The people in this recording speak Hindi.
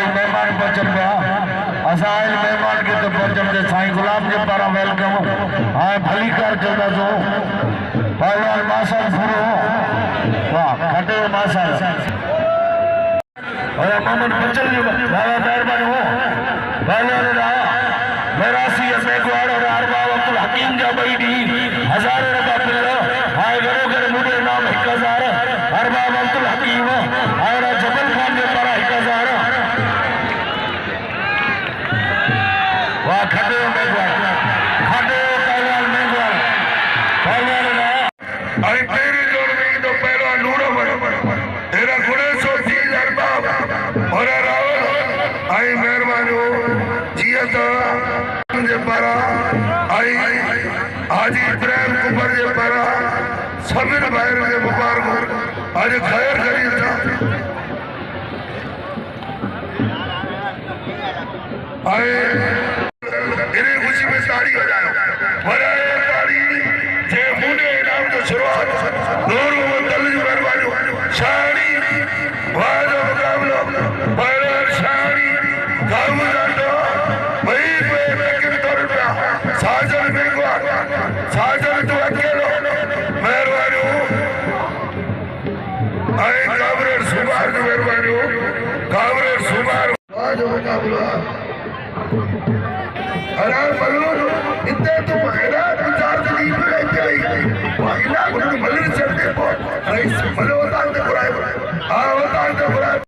मेहमान पहुंचन पिया असां मेहमान के तो पहुंचन ते साईं गुलाम के पारा वेलकम हां भली कर चलदा जो पहलवान मासल फुरो वाह खटे मासल और मोहम्मद बचल जी बाबा मेहरबान हो पहलवान रहा मेरासी मेघवाड़ और अरबा अब्दुल हकीम जा बईडी हजार रबा पिल्लो हाय गरोगर मुडे नाम 1000 अरबा अब्दुल हकीम और जबल खान के पारा 1000 वाह खटे मेघवाड़ खटे पहलवान मेघवाड़ पहलवान रहा आई तेरे जोड़ में तो पहलवान नूरो तेरा गुणे सो चीज अरबा और रावल आई मेहरबान हो जिया तो जे पारा आई हाजी इब्राहिम कुबर जे पारा सबिर भाई जे मुबारक आज खैर करी था आई इन्हें खुशी में ताड़ी बजाओ बजाए ताड़ी जे मुंडे इनाम जो शुरुआत नूर मोहम्मद अली मेहरबानी शानी वाज मुकाबला पहले शानी गांव जातो भाई पे लेकिन तोड़ पे साजन बेगवा साजन तो अकेलो मेहरबानी आई काबरेर सुबार जो मेहरबानी काबरेर सुबार वाज मुकाबला हराम बलून इतने तुम हैरान